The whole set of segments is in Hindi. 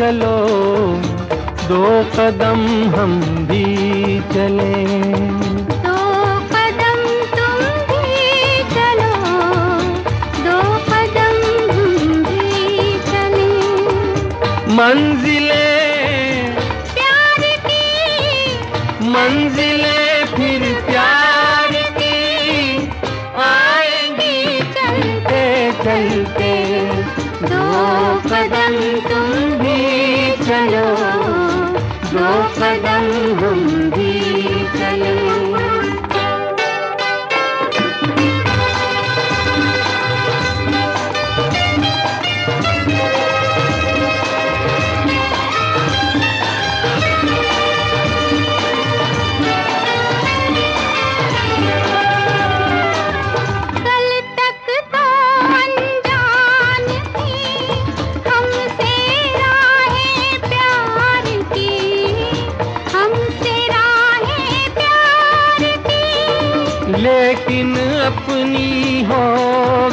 चलो, दो कदम हम भी चले। दो कदम तुम भी चलो, दो कदम हम भी चले। मंजिले प्यार की, मंजिले फिर प्यार की आएंगी चलते चलते। दो कदम तुम भी चलो, दो कदम हम भी चले। लेकिन अपनी हो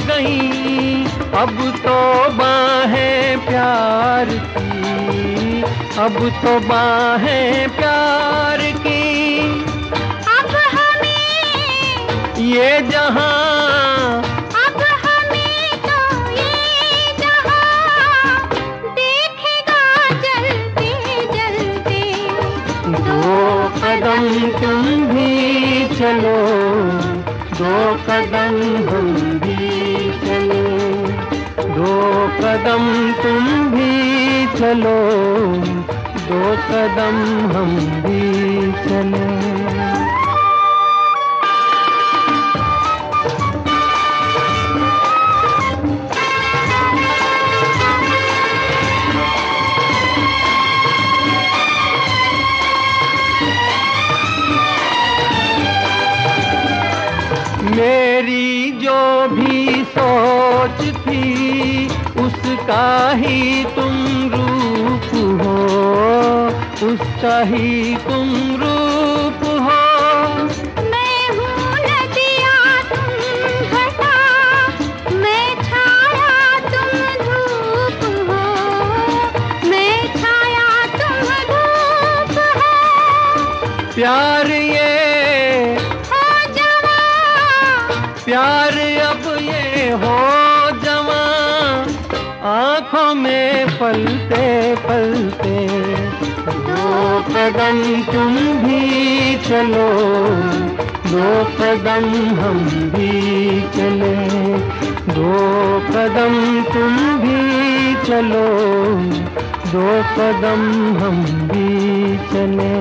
गई अब तो बाहें प्यार की, अब तो बाहें प्यार की। अब हमें ये जहां, अब हमें तो ये जहां देखेगा जलते जलते। दो कदम तुम भी चलो, दो कदम हम भी चले। दो कदम तुम भी चलो, दो कदम हम भी चले। मेरी जो भी सोच थी उसका ही तुम रूप हो, उसका ही तुम रूप हो। मैं हूँ नदिया तुम घटा, मैं छाया तुम धूप हो, मैं छाया तुम धूप हो। प्यार ये प्यार अब ये हो जवां, आँखों में पलते पलते। दो कदम तुम भी चलो, दो कदम हम भी चले। दो कदम तुम भी चलो, दो कदम हम भी चले।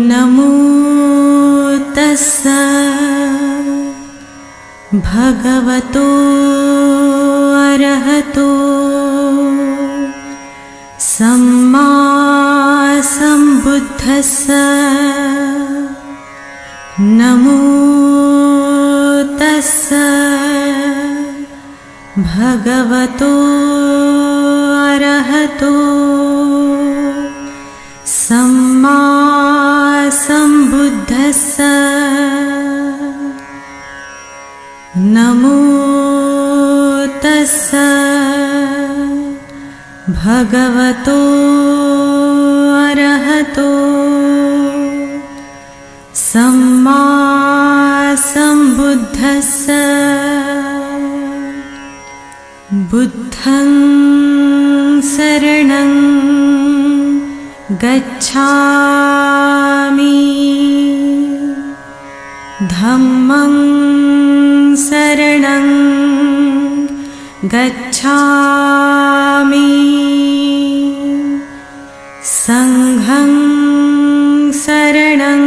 नमो तस्सा भगवतो अरहतो सम्मा सम्बुद्धस्सा। नमो तस्सा भगवतो अरहतो सम्मा सम्बुद्धस्सा। नमो तस्सा भगवतो अरहतो सम्मा सम्बुद्धस्सा। बुद्धं शरणं गच्छामि, धम्मं शरणं गच्छामि, संघं शरणं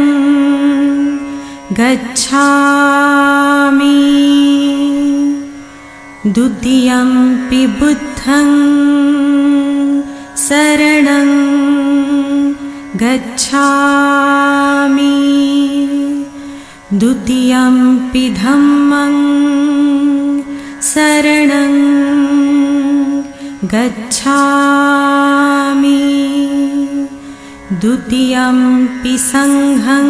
गच्छामि, द्वितीयंपि बुद्धं शरणं गच्छामि द्वितीयंपि धम्मं शरणं गच्छामि द्वितीयंपि संघं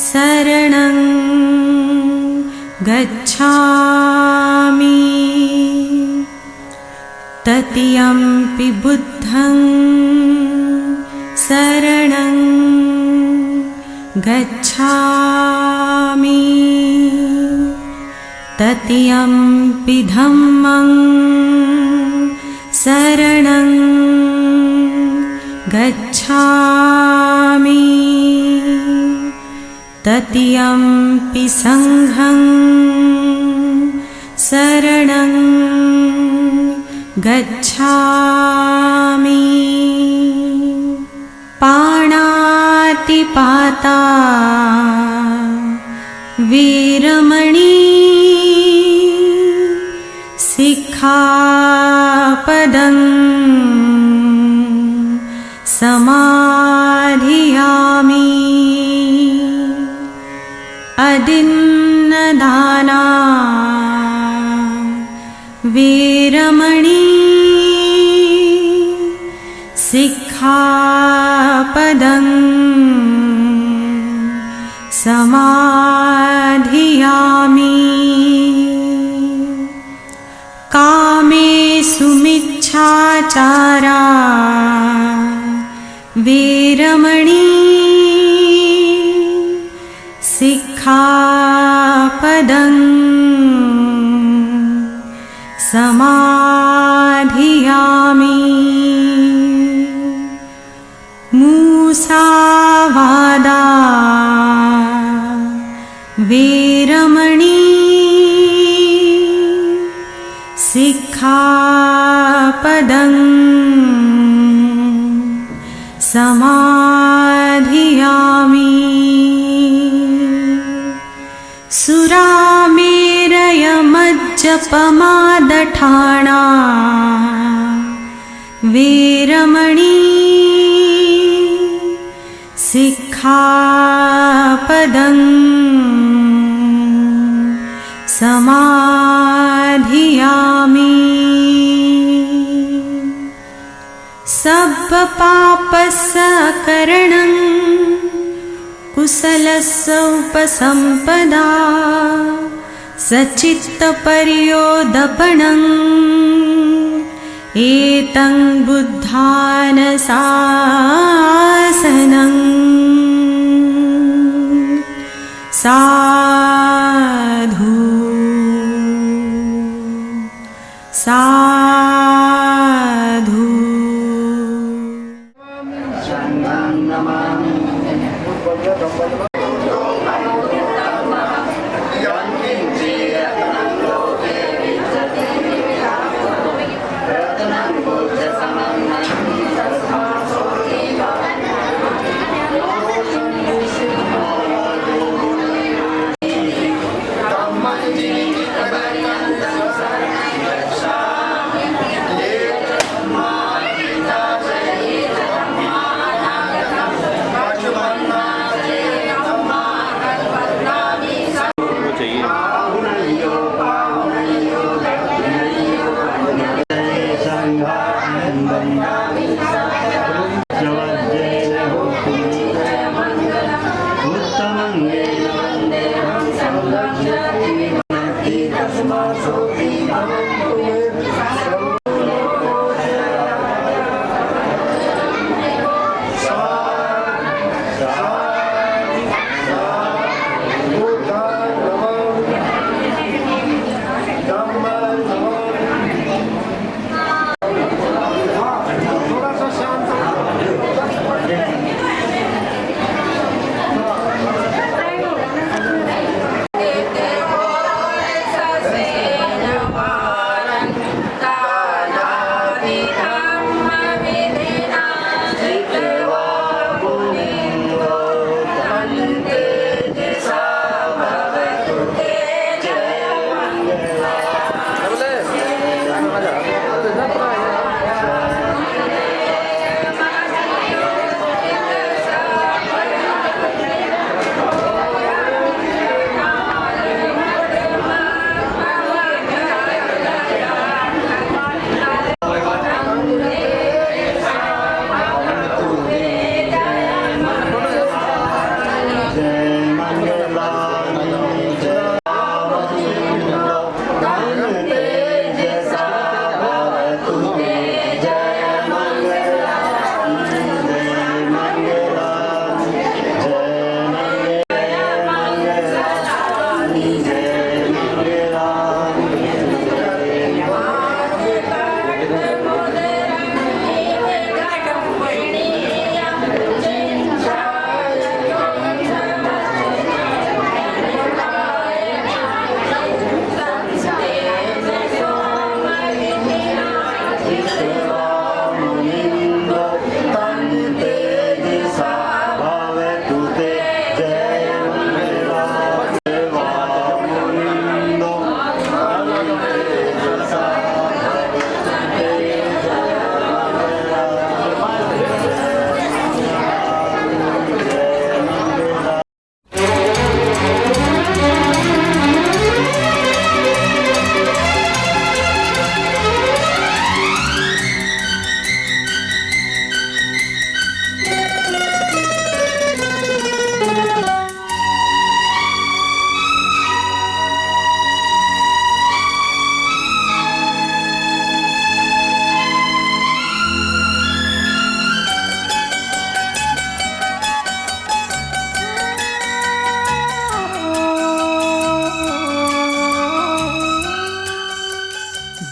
शरणं गच्छामि तृतीयंपि बुद्धं शरणं गच्छामि तृतीयंपि धम्मं शरणं गच्छामि तृतीयंपि संघं शरणं गच्छामि पाणातिपाता वीरमणि सिक्खापदं समाधियामि अदिन्नदाना वीरमणि सिक्खापदं समाधियामि कामेषु मिच्छाचारा वीरमणि सिक्खापदं समाधियामि मुसावादा वीरमणि सिक्खापदं समाधियामि सुरामेरयमज्जपमादठाणा वीरमणि सिक्खापदं समाधियामि सब्बपापसकरणं कुशलस्य उपसम्पदा सचित्तपर्योदपणम् एतं बुद्धानशासनं साधु साधु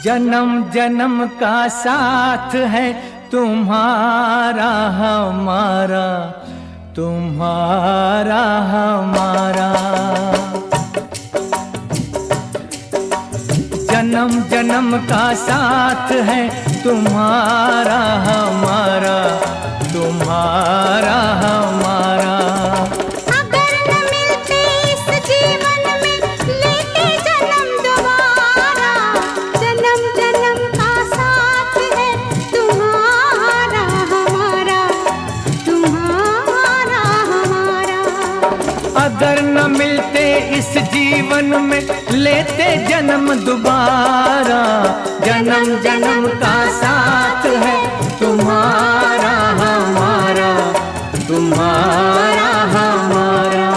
जन्म जन्म का साथ है तुम्हारा हमारा, तुम्हारा हमारा। जन्म जन्म का साथ है तुम्हारा हमारा, तुम्हारा हमारा। अगर न मिलते इस जीवन में लेते जन्म दोबारा, जन्म जन्म का साथ है तुम्हारा हमारा, तुम्हारा हमारा। अगर न मिलते इस जीवन में लेते जन्म दोबारा, जन्म जन्म का साथ है तुम्हारा हमारा, तुम्हारा हमारा।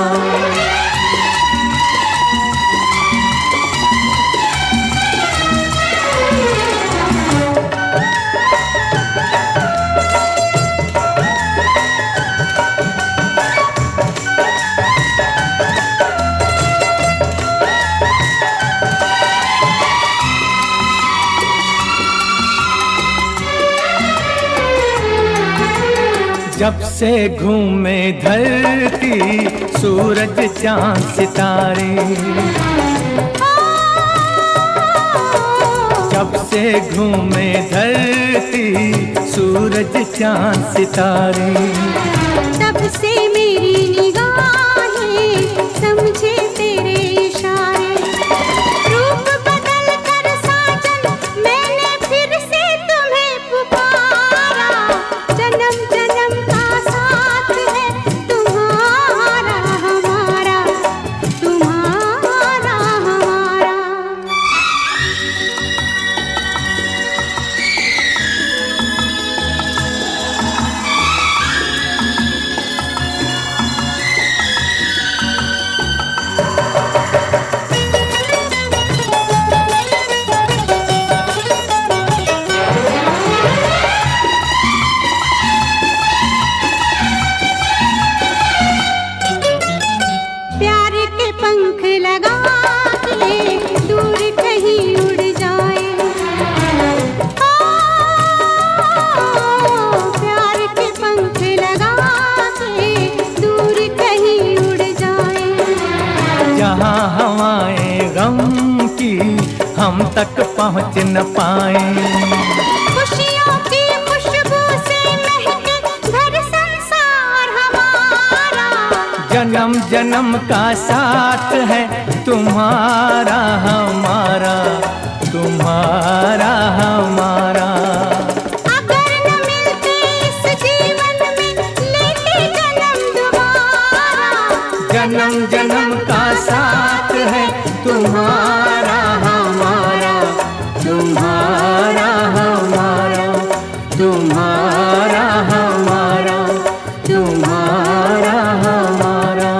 जब से घूमे धरती सूरज चांद सितारे, जब से घूमे धरती सूरज चांद सितारे, तब से मेरी निगाहें समझे तेरे इशारे। रूप बदल कर साजन मैंने फिर से तुम्हें पुकारा, जन्म जन्म का साथ है तुम्हारा हमारा, तुम्हारा हमारा। प्यार के पंख लगा के दूर कहीं उड़ जाए, प्यार के पंख लगा के दूर कहीं उड़ जाए। जहाँ हवाएं गम की हम तक पहुँच न पाए, खुशियों की खुशबू से महके घर संसार हमारा, जन्म जन्म का साथ है तुम्हारा हमारा, तुम्हारा हमारा। अगर न मिलते इस जीवन में लेते जन्म दोबारा, जन्म जन्म का साथ है तुम्हारा हमारा, तुम्हारा हमारा, तुम्हारा हमारा, तुम्हारा हमारा।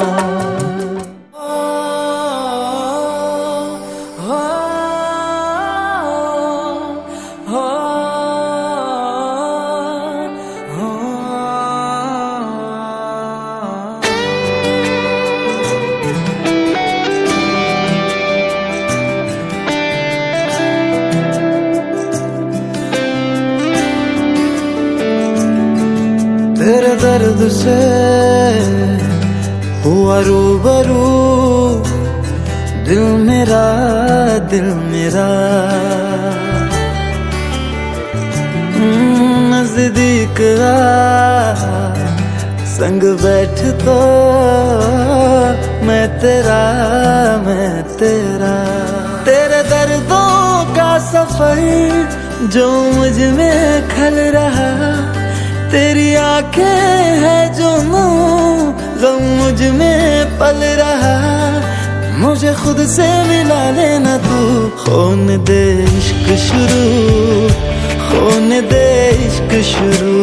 तेरे दर्द से हुआ रूबरू दिल मेरा, दिल मेरा। नजदीक आ संग बैठ तो मैं तेरा, मैं तेरा। तेरे दर्दों का सफर जो मुझ में खल रहा, तेरी आंखें है जो गम मुझ में पल रहा। मुझे खुद से मिला लेना तू, होने दे इश्क शुरू, होने दे इश्क शुरू,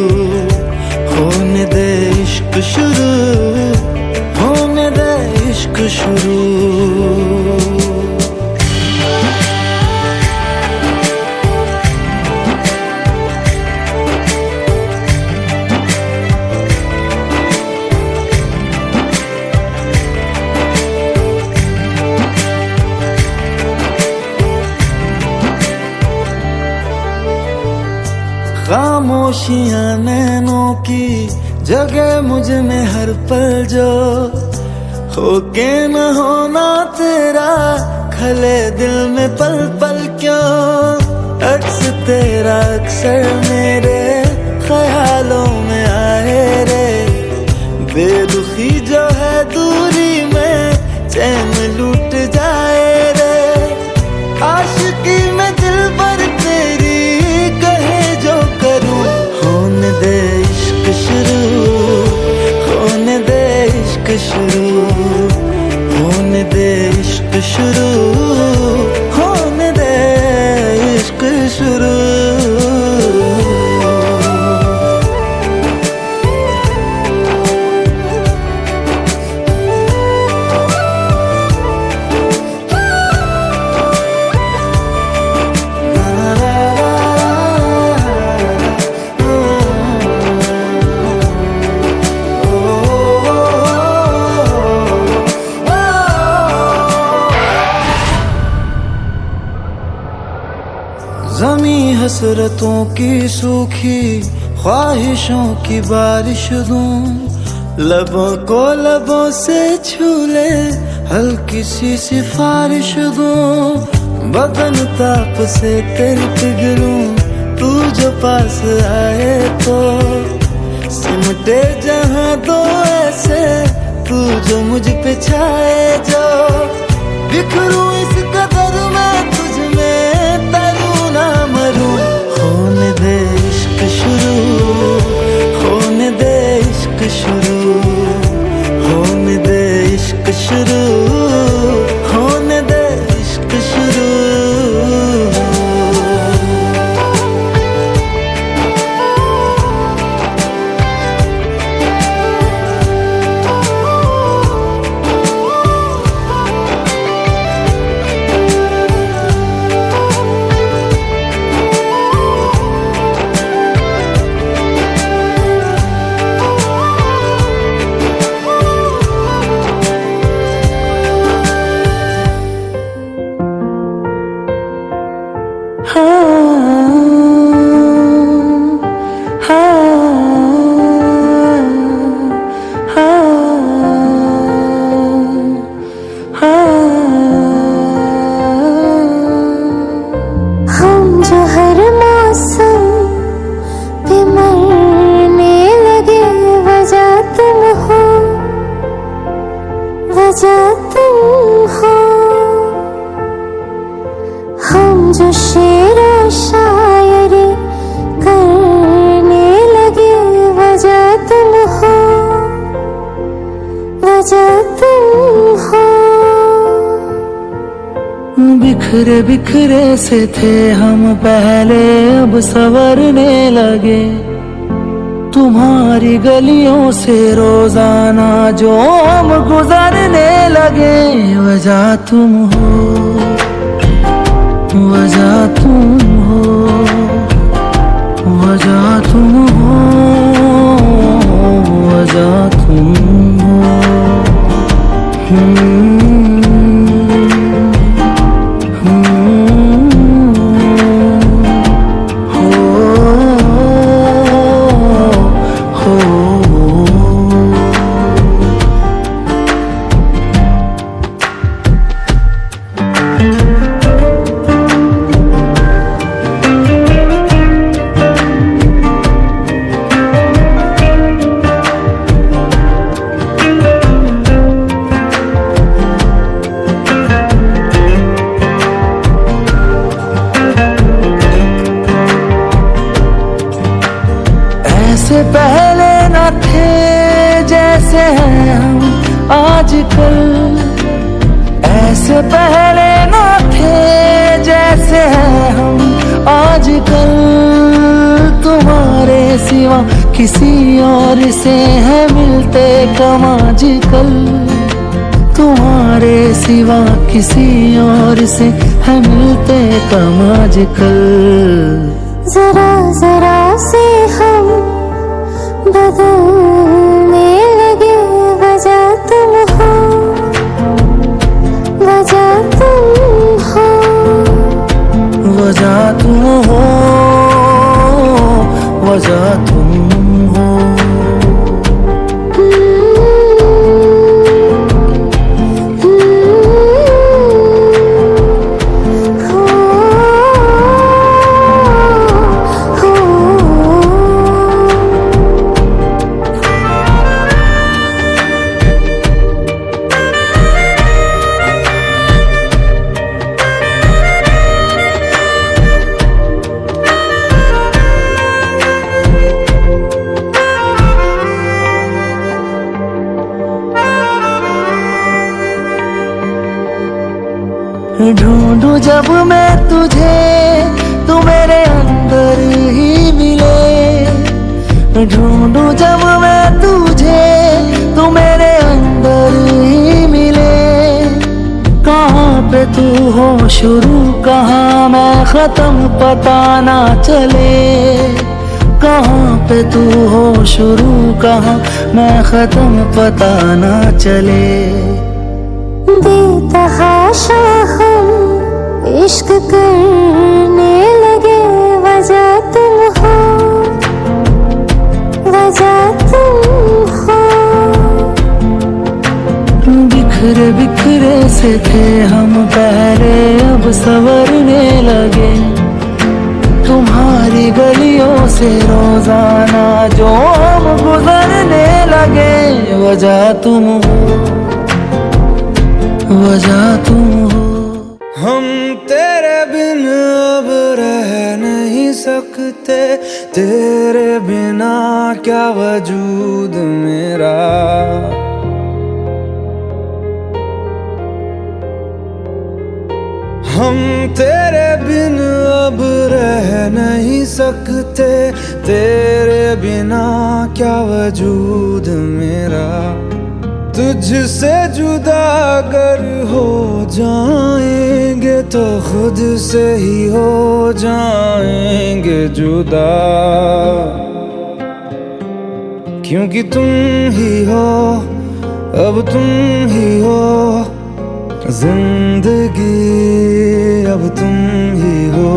होने दे इश्क शुरू, होने दे इश्क शुरू। खामोशियां नैनों की जगह मुझ में हर पल जो होके न होना तेरा खले दिल में पल पल क्यों अक्स तेरा अक्सर मेरे ख्यालों में आए रे बेरुखी जो है दूरी में चैन लूट जाए रे आशिकी में दिल पर तेरी कहे जो करूं होने दे इश्क शुरू होने दे इश्क शुरू होने दे इश्क शुरू होने दे इश्क शुरू ज़मीं हसरतों की सूखी ख्वाहिशों की बारिश दूं लबों को लबों से छू ले हल्की सी सिफारिश दूं बदन ताप से तेरी पिघलूं तू जो पास आए तो सिमटे जहां दो ऐसे तू जो मुझ पे छाए जो बिखरूं इस कदर मैं तुझ में होने दे इश्क शुरू होने दे इश्क शुरू होने दे इश्क शुरू होने दे इश्क शुरू बिखरे बिखरे से थे हम पहले अब संवरने लगे तुम्हारी गलियों से रोजाना जो हम गुजरने लगे वजह तुम हो वजह तुम हो वजह तुम हो वजह तुम हो पहले न थे जैसे हैं हम आजकल ऐसे पहले न थे जैसे हैं हम आजकल तुम्हारे सिवा किसी और से है मिलते कम आजकल तुम्हारे सिवा किसी और से है मिलते कम आजकल जरा जरा से हम बदलने लगे वजह तुम हो वजह तुम हो वजह तुम हो वजह तुम हो। ढूंढूं जब मैं तुझे तू मेरे अंदर ही मिले। ढूंढूं जब मैं तुझे तू मेरे अंदर ही मिले। कहाँ पे तू हो शुरू कहाँ मैं खत्म पता ना चले। कहाँ पे तू हो शुरू कहाँ मैं खत्म पता ना चले। बेतहाशा हम इश्क करने लगे, वजह तुम हो, वजह तुम हो। बिखरे बिखरे से थे हम पहले, अब संवरने लगे। तुम्हारी गलियों से रोजाना जो हम गुजरने लगे। वजह तुम हो, वजह तुम हो। हम तेरे बिन अब रह नहीं सकते, तेरे बिना क्या वजूद मेरा। हम तेरे बिन अब रह नहीं सकते, तेरे बिना क्या वजूद मेरा। तुझसे जुदा अगर हो जाएंगे तो खुद से ही हो जाएंगे जुदा। क्योंकि तुम ही हो, अब तुम ही हो जिंदगी, अब तुम ही हो।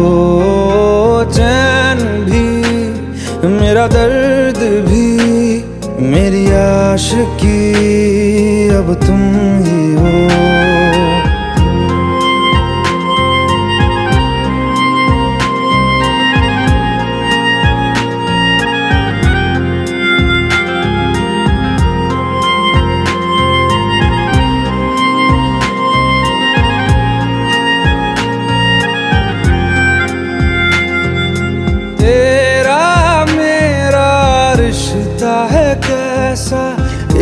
चैन भी मेरा दर्द भी मेरी आशिकी, अब तुम ही हो। तेरा मेरा रिश्ता है कैसा,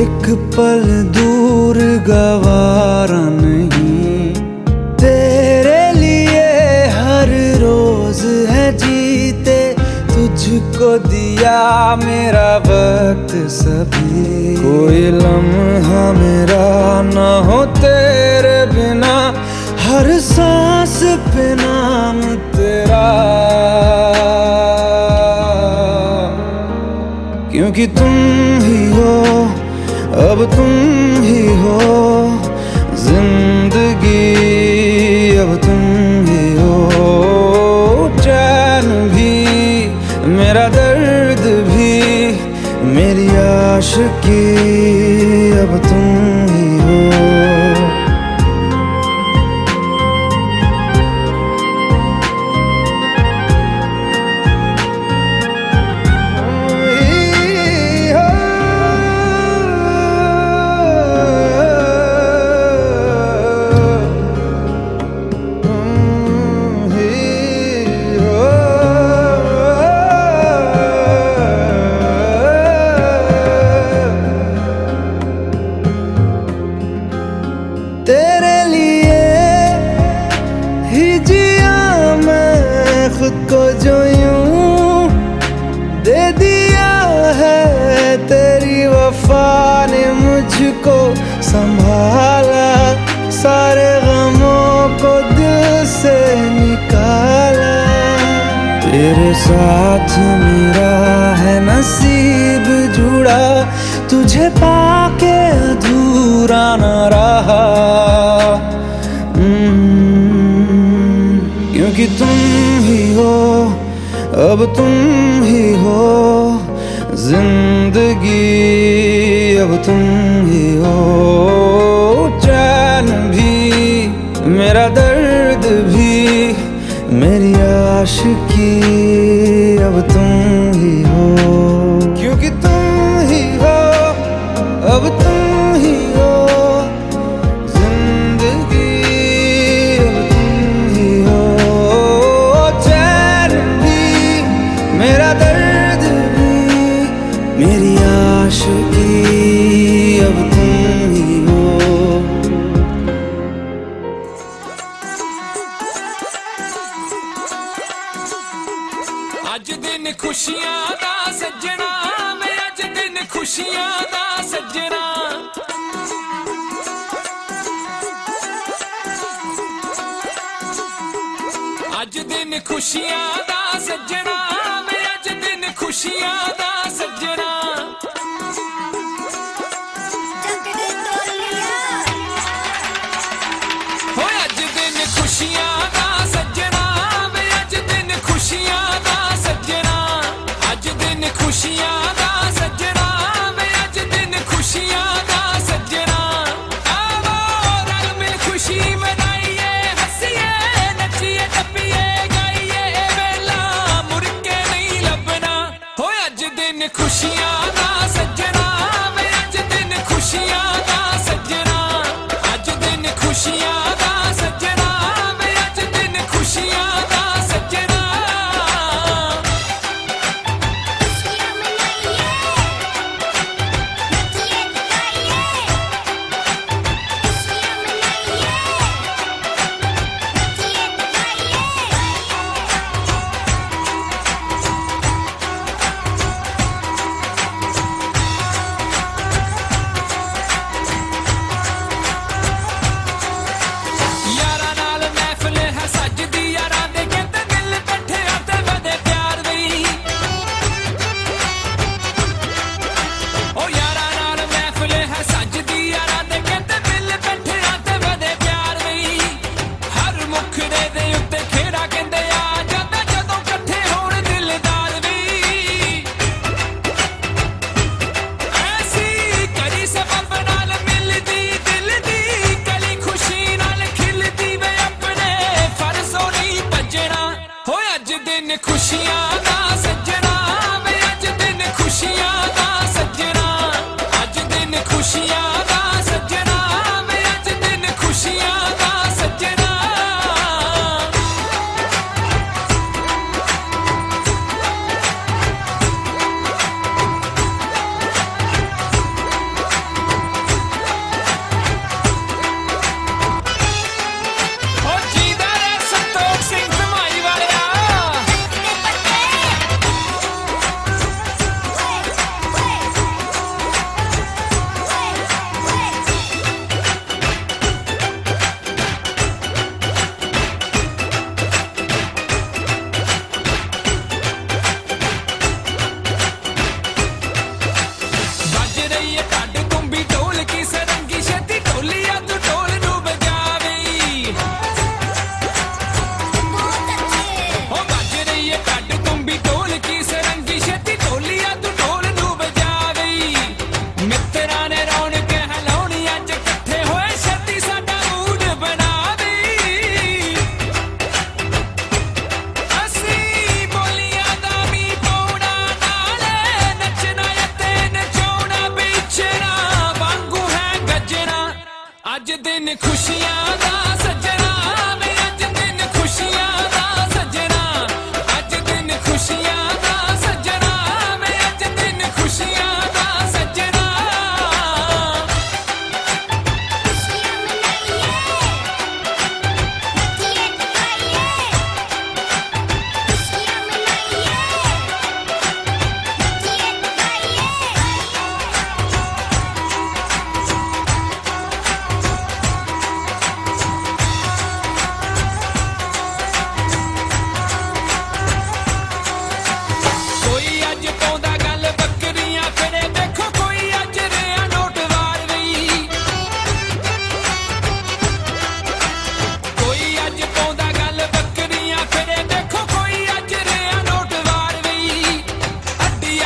एक पल दूर गवारा नहीं। तेरे लिए हर रोज है जीते, तुझको दिया मेरा वक्त सभी। कोई लम्हा मेरा ना हो तेरे बिना, हर सांस पे नाम तेरा। क्योंकि तुम ही हो, अब तुम ही हो जिंदगी, अब तुम ही हो। चैन भी मेरा दर्द भी मेरी आशिकी, अब तुम ही हो। तेरे लिए ही जिया मैं खुद को, जो यूं दे दिया है तेरी वफा ने मुझको संभाला। सारे गमों को दिल से निकाला। तेरे साथ मेरा है नसीब जुड़ा, तुझे पाके अधूरा न रहा। क्योंकि तुम ही हो, अब तुम ही हो जिंदगी अब तुम ही हो, चैन भी मेरा दर्द भी मेरी आशिकी अब तुम ही हो, क्योंकि तुम ही हो अब तुम ही हो, जिंदगी अब तुम ही हो, चैन भी मेरा दर्द भी मेरी आशिकी अब तुम ही हो। अज दिन खुशियां दा सज्जना, मैं अज दिन खुशियां दा सज्जना, अज दिन खुशियां दा सज्जना, मैं अज दिन खुशियां दा सज्जना। हो अज दिन खुशियां दा सज्जना, मैं अज दिन खुशियां दा सज्जना, अज दिन खुशियां दा सज्जना, मैं अज दिन खुशियां दा सज्जना। आवो रल मिल खुशी मनाइए, हसीए नचिए टप्पिए गाइए, वेला मुड़ के नहीं लभना। हो अज दिन खुशियां दा सज्जना, मैं अज दिन खुशियां दा सज्जना, अज दिन खुशियां दा सज्जना, मैं अज दिन खुशियां दा सज्जना। यारा नाल महफिल है सजदी, यारा दे कहते दिल बैठे आते वदे प्यार दी। ओ यारा नाल महफिल है सजदी, यारा दे कहते दिल बैठे आते वदे प्यार दी। हर मुखड़े दे उत्ते खेड़ा कहंदे आ जांदा जदों इकट्ठे होण दिलदार दी। ऐसी करी सबब नाल मिलदी दिल दी कली, खुशी नाल खिलदी वे अपने फर्जों नहीं भजना। हो अज दिन खुशियां दा सज्जना, वे अज दिन खुशियां दा सज्जना, अज दिन खुशियां दा सज्जना, वे अज दिन खुशियां दा सज्जना। ओ जीदा रे संतोख सिंह धमाई वालिया। बज रही है ढड तुम्बी ढोल की सरंगी, छेती ढोलिया तू ढोल नू बजावी। हो बज रही है ढड तुम्बी ढोल की सरंगी, छेती ढोलिया तू ढोल नू बजावी। मित्तरां ने रौनक हलाउणी अज इकट्ठे होए, छेती साडा मूड बनावी। असीं बोलियां दा मी पाउणा नाले, नचना ते नचाउणा बिछड़ा वांगू है गजना। अज दिन खुशियां दा सजना, मैं अज दिन खुशियां दा सजना, अज दिन खुशियां दा सजना, मैं अज दिन खुशियां दा सजना।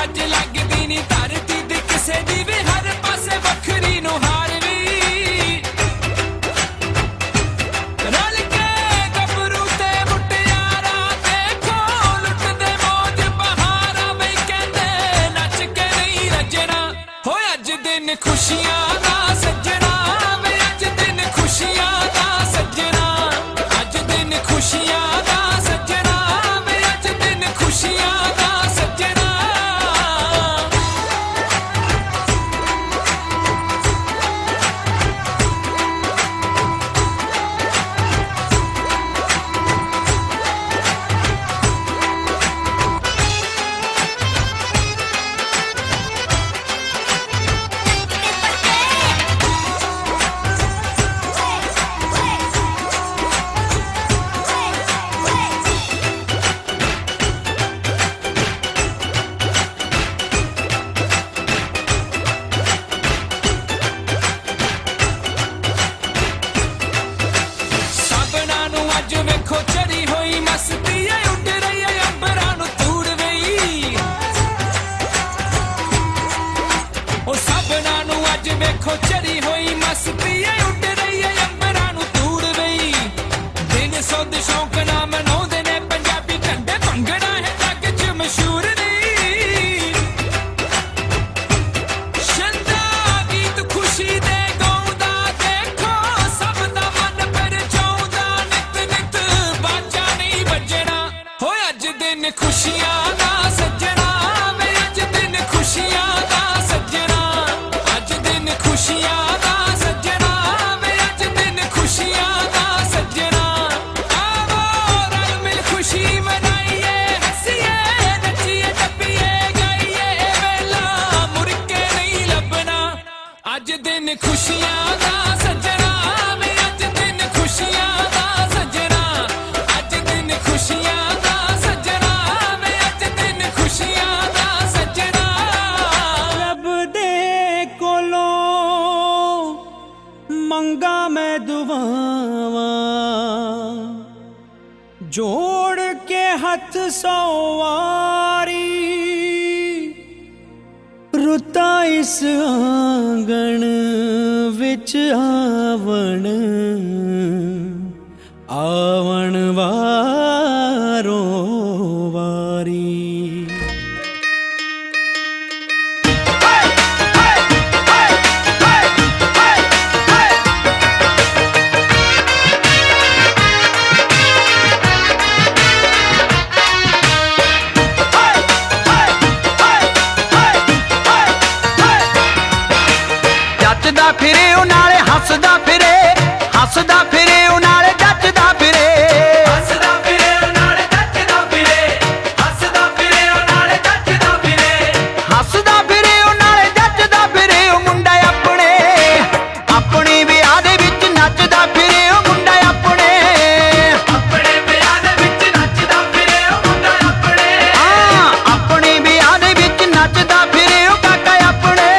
ਅੱਜ ਲੱਗਦੀ ਨੀ ਧਰਤੀ ਦੀ ਕਿਸੇ ਦੀ ਵੀ ਹਰ ਪਾਸੇ ਵੱਖਰੀ ਨੂੰ ਹਾਰ ਵੀ ਰਲ ਕੇ ਗੱਭਰੂ ਤੇ ਮੁਟਿਆਰਾਂ ਦੇਖੋ ਲੁੱਟਦੇ ਮੌਜ ਬਹਾਰਾਂ ਬਈ ਕਹਿੰਦੇ ਨੱਚ ਕੇ ਨਹੀਂ ਰੱਜਣਾ ਹੋਏ ਅੱਜ ਦਿਨ ਖੁਸ਼ੀਆਂ ਦਾ ਸੱਜਣਾ ਵੇ ਅੱਜ ਦਿਨ ਖੁਸ਼ੀਆਂ ਦਾ ਸੱਜਣਾ ਅੱਜ ਦਿਨ ਖੁਸ਼ੀਆਂ ਦਾ ਸੱਜਣਾ ਵੇ ਅੱਜ ਦਿਨ ਖੁਸ਼ੀਆਂ ਦਾ ਸੱਜਣਾ ਸਭਨਾਂ ਨੂੰ ਅੱਜ ਵੇਖੋ ਚੜੀ ਹੋਈ ਮਸਤੀ ਏ ਉੱਡ ਰਹੀ ਏ ਅੰਬਰਾਂ ਨੂੰ ਧੂੜ ਵਈ ਉਹ ਸਭਨਾਂ ਨੂੰ ਅੱਜ ਵੇਖੋ ਚੜੀ ਹੋਈ ਮਸਤੀ ਏ ਉੱਡ ਰਹੀ ਏ ਅੰਬਰਾਂ ਨੂੰ ਧੂੜ ਵਈ ਦਿਨ ਸੁੱਧ ਸ਼ੌਂਕ ਨਾ ਮਨਾਉਂਦੇ ਨੇ ਪੰਜਾਬੀ ਝੰਡੇ ਭੰਗੜਾ ਹੈ ਜੱਗ 'ਚ ਮਸ਼ਹੂਰ ਨਹੀਂ ਸ਼ੰਦਾ ਗੀਤ ਖੁਸ਼ੀ ਦੇ ਗਾਉਂਦਾ ਦੇਖੋ ਸਭ ਦਾ ਮਨ ਪਰਚਾਉਂਦਾ ਨਿਤ ਨਿਤ ਬਾਜਾ ਨਹੀਂ ਵੱਜਣਾ ਹੋਏ ਅੱਜ ਦਿਨ ਖੁਸ਼ੀਆਂ ਦਾ ਸੱਜਣਾ ਵੇ ਅੱਜ ਦਿਨ ਖੁਸ਼ੀਆਂ ਦਾ ਸੱਜਣਾ ਅੱਜ ਦਿਨ ਖੁਸ਼ੀਆਂ ਦਾ ਸੱਜਣਾ ਵੇ ਅੱਜ ਦਿਨ ਖੁਸ਼ੀਆਂ ਦਾ ਸੱਜਣਾ ਆਵੋ ਰਲ ਮਿਲ ਖੁਸ਼ੀ ਮਨਾਈਏ ਹੱਸੀਏ ਨੱਚੀਏ ਟੱਪੀਏ ਗਾਈਏ ਵੇਲਾ ਮੁੜ ਕੇ ਨਹੀਂ ਲੱਭਣਾ ਅੱਜ ਦਿਨ ਖੁਸ਼ੀਆਂ ਦਾ ਸੱਜਣਾ ਵੇ ਅੱਜ ਦਿਨ ਖੁਸ਼ੀਆਂ ਦਾ ਸੱਜਣਾ ਅੱਜ ਦਿਨ ਖੁਸ਼ੀਆਂ ਦਾ ਸੱਜਣਾ ਵੇ ਅੱਜ ਦਿਨ ਖੁਸ਼ੀਆਂ ਦਾ ਸੱਜਣਾ ਰੱਬ ਦੇ ਕੋਲੋਂ ਮੰਗਾ ਮੈਂ ਦੁਆਵਾਂ ਜੋੜ ਕੇ ਹੱਥ ਸਵਾਰੀ ਰੁੱਤਾਂ ਇਸ ਆਂਗਣ ਵਿੱਚ ਆਵਣ ਆਵਣ ਵਾਰੋ ਵਾਰੀ ਜੱਚਦਾ ਫਿਰੇ ਉਹ ਨਾਲੇ ਹੱਸਦਾ ਫਿਰੇ ਹੱਸਦਾ ਫਿਰੇ ਉਹ ਨਾਲੇ ਜੱਚਦਾ ਫਿਰੇ ਹੱਸਦਾ ਫਿਰੇ ਉਹ ਨਾਲੇ ਜੱਚਦਾ ਫਿਰੇ ਹੱਸਦਾ ਫਿਰੇ ਉਹ ਨਾਲੇ ਜੱਚਦਾ ਫਿਰੇ ਹੱਸਦਾ ਫਿਰੇ ਉਹ ਨਾਲੇ ਜੱਚਦਾ ਫਿਰੇ ਉਹ ਮੁੰਡਾ ਆਪਣੇ ਆਪਣੀ ਵਿਆਹ ਦੇ ਵਿੱਚ ਨੱਚਦਾ ਫਿਰੇ ਉਹ ਮੁੰਡਾ ਆਪਣੇ ਆਪਣੇ ਵਿਆਹ ਦੇ ਵਿੱਚ ਨੱਚਦਾ ਫਿਰੇ ਉਹ ਮੁੰਡਾ ਆਪਣੇ ਹਾਂ ਆਪਣੀ ਵਿਆਹ ਦੇ ਵਿੱਚ ਨੱਚਦਾ ਫਿਰੇ ਉਹ ਕਾਕਾ ਆਪਣੇ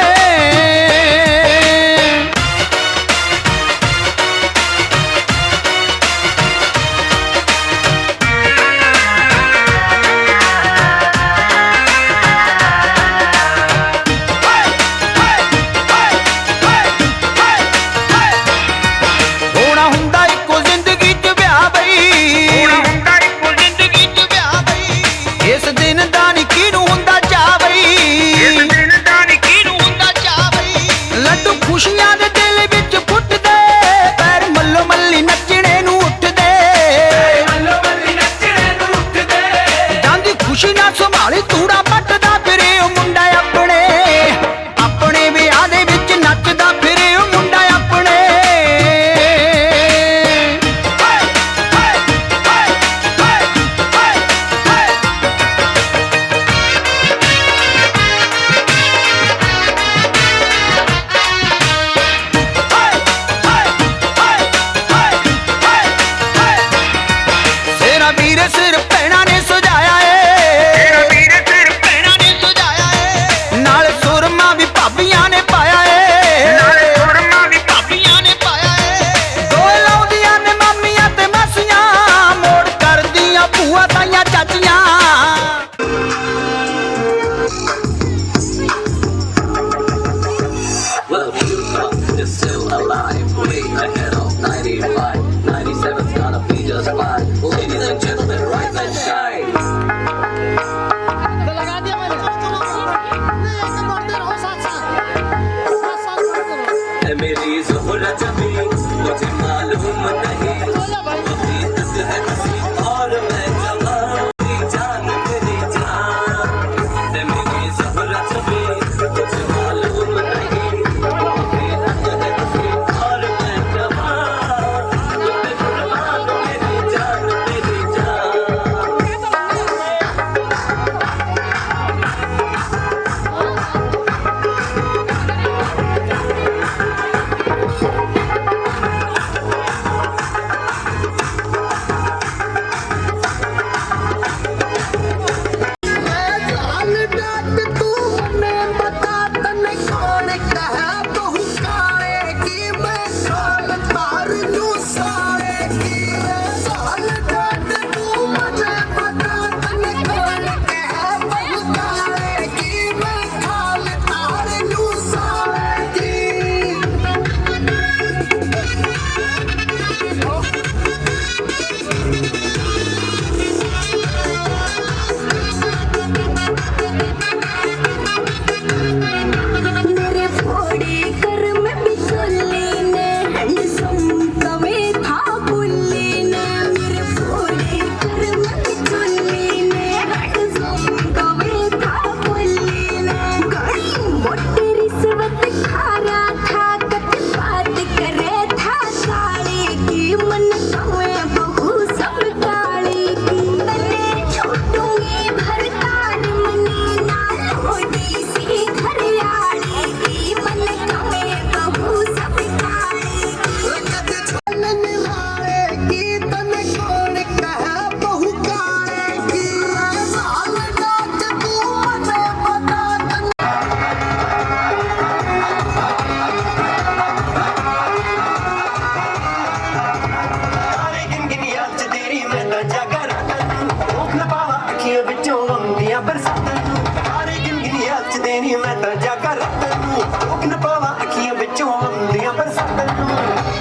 ਨੀ ਮੈਂ ਤਾਂ ਜਾਗਾ ਰਾਤ ਨੂੰ ਉਹ ਕਿਨ ਪਾਵਾਂ ਅੱਖੀਆਂ ਵਿੱਚੋਂ ਆਉਂਦੀਆਂ ਬਰਸਾਤਾਂ ਨੂੰ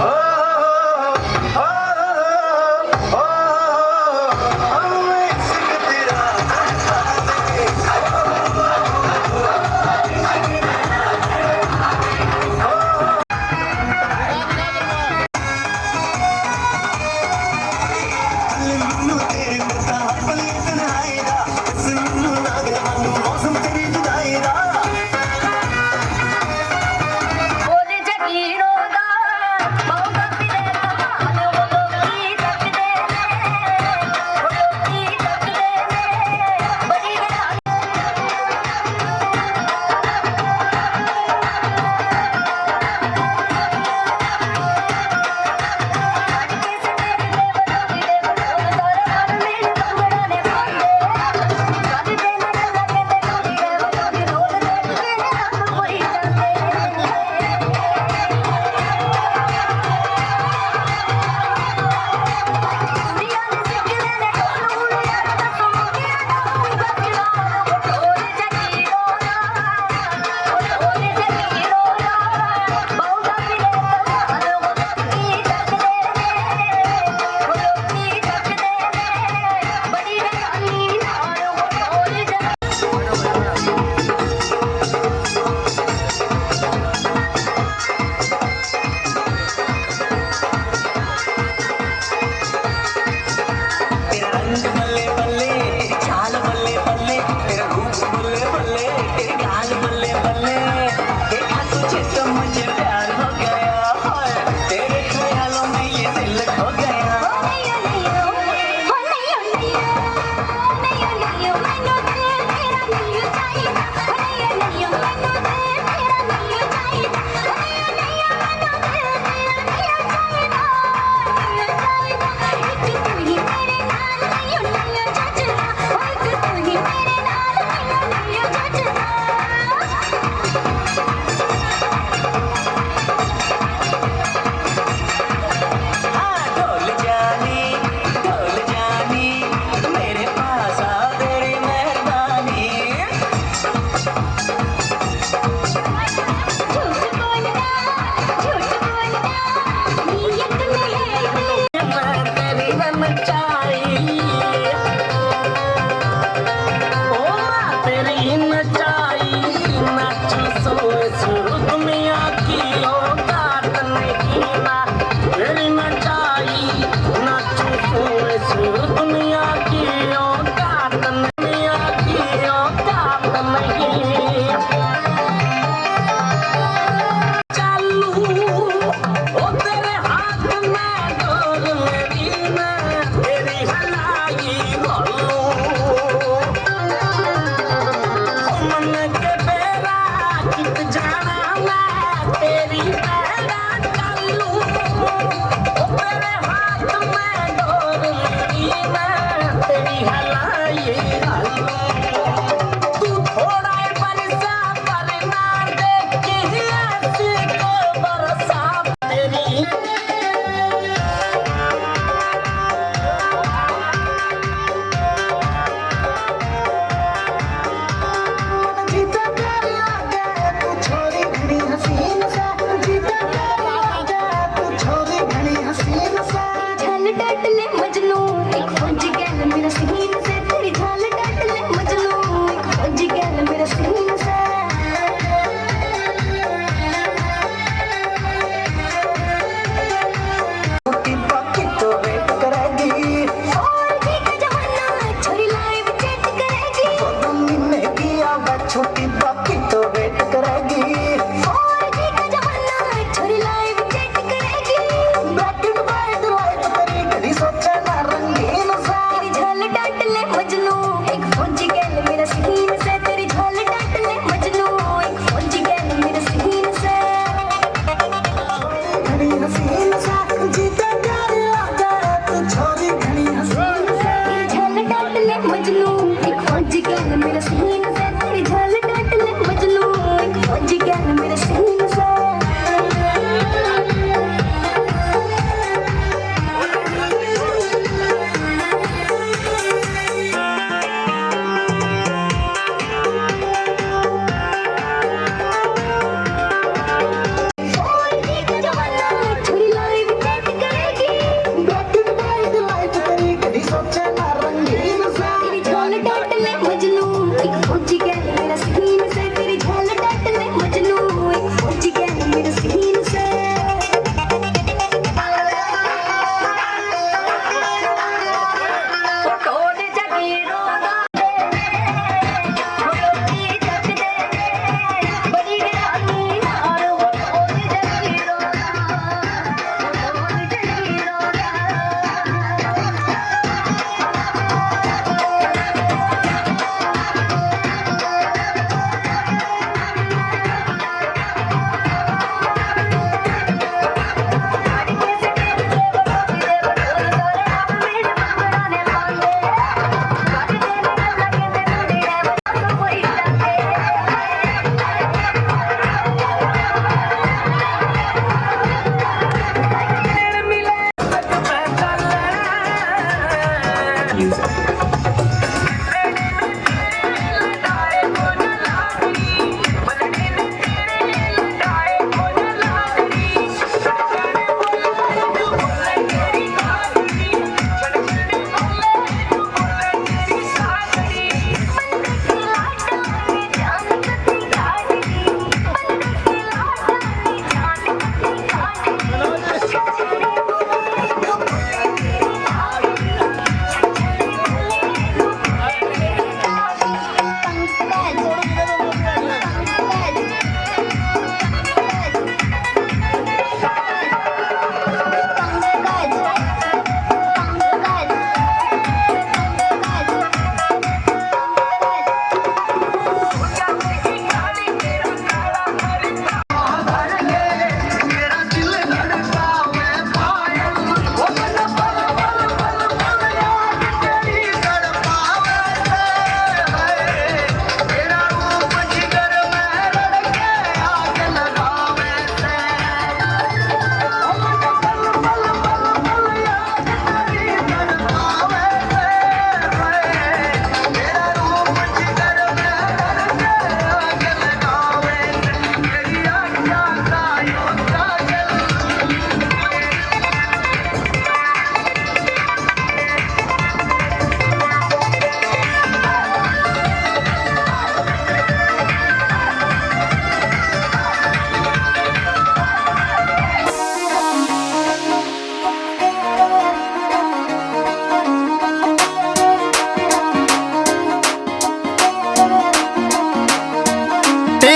ਓ जीता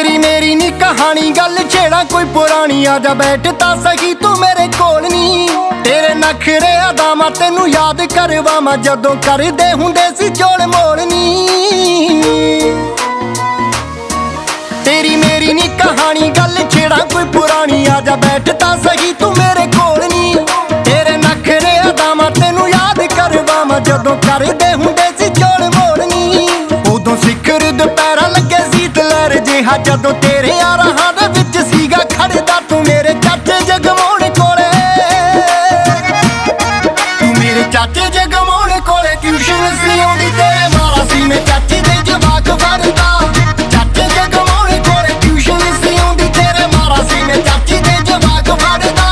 तेरी मेरी नी कहानी गल छेड़ा कोई पुरानी, आजा बैठ ता सही तू मेरे कोल नी। तेरे नखरे अदामा तेनू याद करवावां जदों करदे हुंदे सी जोड़ मोड़ नी। तेरी मेरी नी कहानी गल छेड़ा कोई पुरानी, आजा बैठ ता सही तू मेरे कोल नी। तेरे नखरे अदामा तेनू याद करवावां जदों करदे हुंदे सी जोड़ मोड़ नी। उदों सिखर दुपहरा लगे सीत लहर जिहा जदों तेरे राहां दे विच सीगा खड़दा तू मेरे चाचे जगमोहन कोले। तू मेरे चाचे जगमोहन कोले ट्यूशन सी आउंदी तेरे मारा सी मैं चाची दे जवाक फड़दा। चाचे जगमोहन कोले ट्यूशन सी आउंदी तेरे मारा सी मैं चाची दे जवाक फड़दा।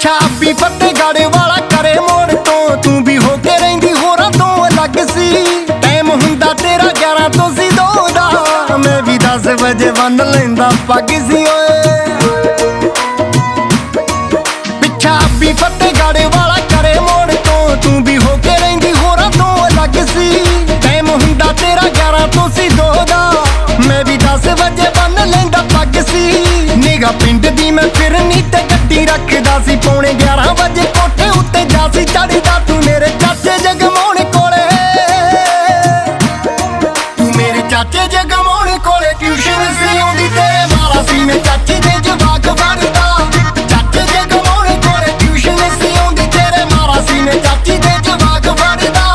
छापी फतेहगढ़ वाला करे मोड़ तो तू भी होके रहिंदी होरां तो अलग सी। टाइम हुंदा तेरा 11 तो सी 2 दा, मैं भी 10 बजे बन लैंदा पग सी ओए। छापी फतेहगढ़ वाला करे मोड़ तो तू भी होके रहिंदी होरां तो अलग सी। टाइम हुंदा तेरा 11 तो सी 2 दा, मैं भी 10 बजे बन लैंदा पग सी। निगा पिंड दी मैं फिरनी ते गड्डी रखदा सी, पौने 11 बजे कोठे उत्ते जा सी चढ़दा तू मेरे चाचे जगमोहन कोले। तू मेरे चाचे जगमोहन कोले ट्यूशन सी आउंदी तेरे मारा सी मैं चाची दे जवाक फड़दा। चाचे जगमोहन कोले ट्यूशन सी आउंदी तेरे मारा सी मैं चाची दे जवाक फड़दा।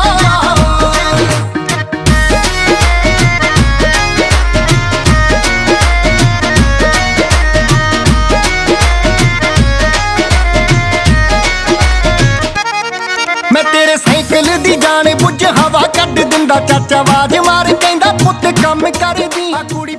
मैं तेरे साइकिल दी जान बुझ हवा कट दिंदा, चाचा आवाज मार कहंदा पुत्त कम कर दी। आ कुड़ी